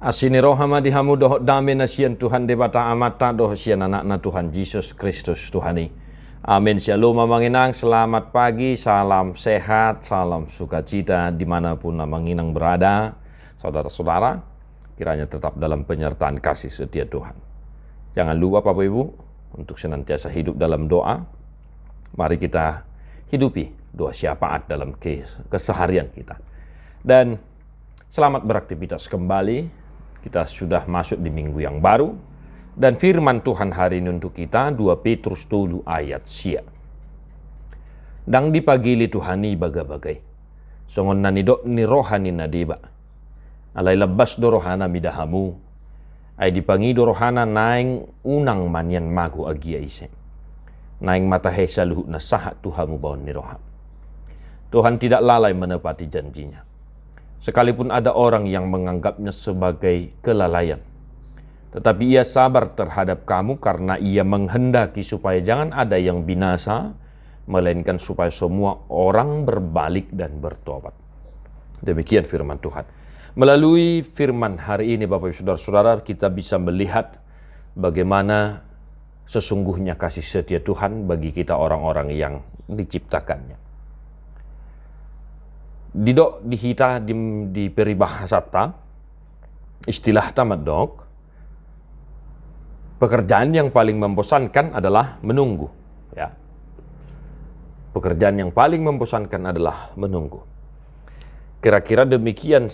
Asini rohama dihamu doh dame nasian Tuhan debata amata doh sian anak na Tuhan Yesus Kristus Tuhani. Amin. Shalom manginang, selamat pagi, salam sehat, salam sukacita dimanapun manginang berada. Saudara-saudara, kiranya tetap dalam penyertaan kasih setia Tuhan. Jangan lupa Bapak Ibu untuk senantiasa hidup dalam doa. Mari kita hidupi doa syafaat dalam keseharian kita. Dan selamat beraktivitas kembali. Kita sudah masuk di minggu yang baru. Dan firman Tuhan hari ini untuk kita 2 Petrus 10 ayat sia. Dang dipagili Tuhani baga-bagai. Songon nanidok ni rohani nadeba. Alay labas do rohana midahamu. Ay dipangi do rohana naing unang manyan magu agia ise. Naing matahesa luhut na sahat Tuhamu bawon ni roham. Tuhan tidak lalai menepati janjinya. Sekalipun ada orang yang menganggapnya sebagai kelalaian. Tetapi ia sabar terhadap kamu karena ia menghendaki supaya jangan ada yang binasa, melainkan supaya semua orang berbalik dan bertobat. Demikian firman Tuhan. Melalui firman hari ini Bapak Ibu Saudara-saudara, kita bisa melihat bagaimana sesungguhnya kasih setia Tuhan bagi kita orang-orang yang diciptakannya. Didok dihita di peribahasata, istilah tamadok, pekerjaan yang paling membosankan adalah menunggu. Ya. Pekerjaan yang paling membosankan adalah menunggu. Kira-kira demikian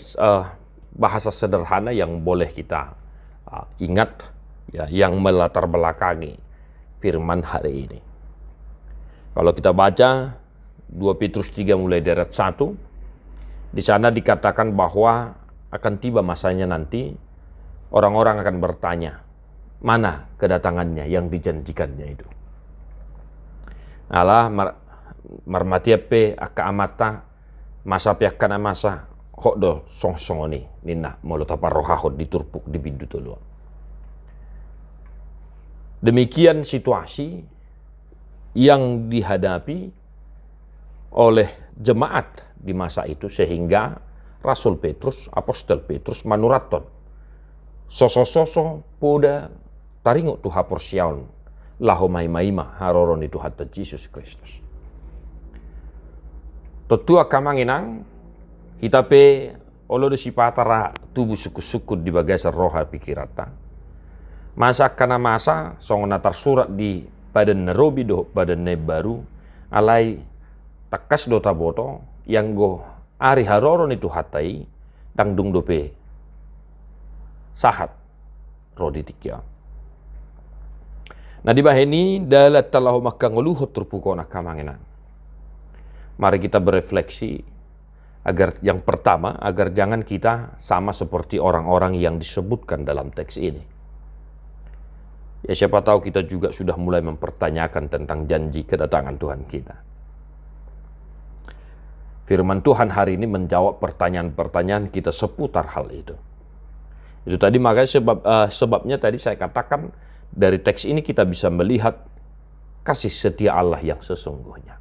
bahasa sederhana yang boleh kita ingat, ya, yang melatar belakangi firman hari ini. Kalau kita baca 2 Petrus 3 mulai dari ayat 1, di sana dikatakan bahwa akan tiba masanya nanti orang-orang akan bertanya, mana kedatangannya yang dijanjikannya itu. Allah marmatiape aka amata masa piakana masa hokdo song-songoni nina molotapa rohahod diturpuk di bindu tolua. Demikian situasi yang dihadapi oleh jemaat di masa itu sehingga Rasul Petrus, Apostel Petrus manuraton soso-soso poda taringo tu haporsiaon laho maima haroron itu hatta Yesus Kristus. Totua kamanginang hitape olo de sipatara tubuh suku-suku di bagasa roha pikirata. Masa kana masa songona tersurat di badan nerobi do badan nebaru alai takas do taboto yang go ari haroron itu hatai dang dung dope sahat rodi tikia. Nah di baheni dalat talahu makka ngeluhut terpukona kamangena. Mari kita berefleksi agar yang pertama agar jangan kita sama seperti orang-orang yang disebutkan dalam teks ini. Ya siapa tahu kita juga sudah mulai mempertanyakan tentang janji kedatangan Tuhan kita. Firman Tuhan hari ini menjawab pertanyaan-pertanyaan kita seputar hal itu. Itu tadi makanya sebabnya tadi saya katakan dari teks ini kita bisa melihat kasih setia Allah yang sesungguhnya.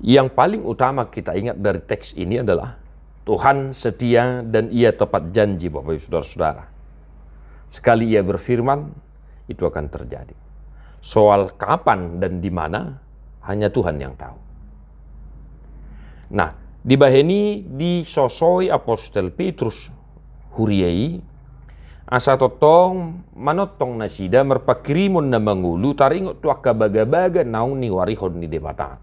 Yang paling utama kita ingat dari teks ini adalah Tuhan setia dan ia tepat janji Bapak Ibu Saudara-saudara. Sekali ia berfirman, itu akan terjadi. Soal kapan dan di mana, hanya Tuhan yang tahu. Nah, di baheni di sosoi Apostel Petrus huriai asa totong manotong nasida merpakirimun na mangulu taringot tuaka baga-baga naung ni warihon ni debata.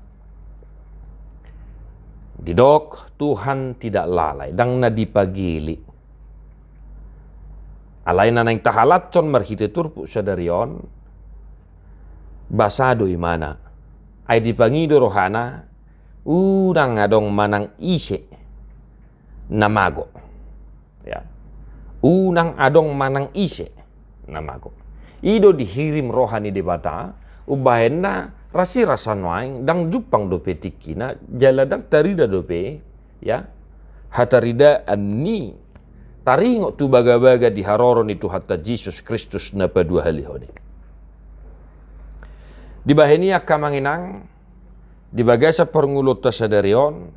Didok Tuhan tidak lalai dang na dipagili. Alay na nang tahalatson marhite turpu sadarion basado imana ay dipangido rohana udang adong manang ise namago. Ya. Unang adong manang ise namago. Ido dihirim rohani debata ubahena rasi rasanwaing dang jupang dope tikina jaladang tarida dope ya hatarida anni taringo tu baga-baga di haroron itu hatta Yesus Kristus napa dua halihone. Di baheni akamanginang di bagasa pernguluta sadarion,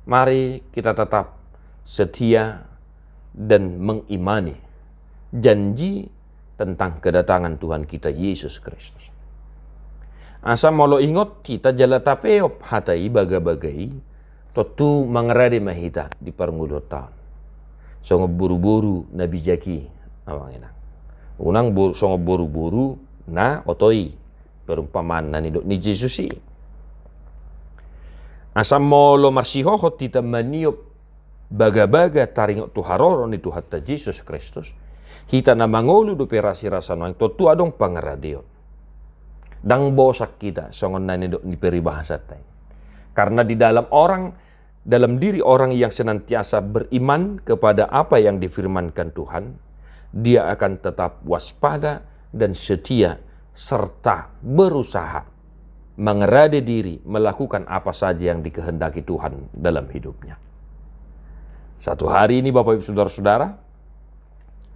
mari kita tetap setia dan mengimani janji tentang kedatangan Tuhan kita Yesus Kristus. Asa molo ingot kita jala tapeop hatai bagai-bagai totu mangerade mahita di parngulur tahun. Songo buru-buru na bijaki awang ina. Unang songo buru-buru na otoi perumpamaan na ni Jesusi. Asa molo marsihohot tita maniop baga-baga taringot tuharoro ni Tuhan ta Yesus Kristus. Kita na mangulu do perasi rasa noang totu adong pangeradiot. Dang bosak kita songon na ni peribahasa tay. Karena di dalam diri orang yang senantiasa beriman kepada apa yang difirmankan Tuhan, dia akan tetap waspada dan setia serta berusaha mengerade diri melakukan apa saja yang dikehendaki Tuhan dalam hidupnya. Satu hari ini Bapak Ibu Saudara-saudara,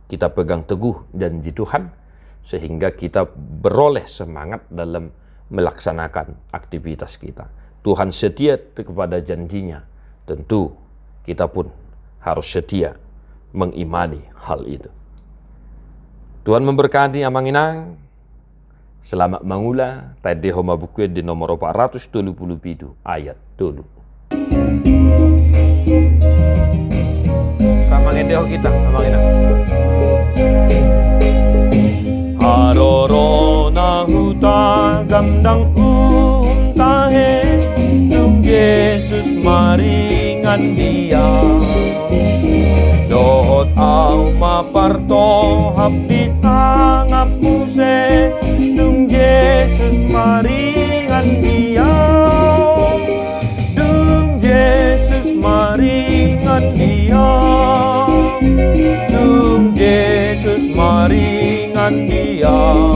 kita pegang teguh janji Tuhan sehingga kita beroleh semangat dalam melaksanakan aktivitas kita. Tuhan setia kepada janjinya. Tentu kita pun harus setia mengimani hal itu. Tuhan memberkati amanginang. Selamat mangula. Tadi homa buku di nomor 437 ayat dulu. Kamangin deho kita amanginang. Haroro na huta gamdang untahe nung Yesus maringan dia dohot au maparto hapdi sangap muse nung Yesus maringan dia nung Yesus maringan dia nung Yesus maringan dia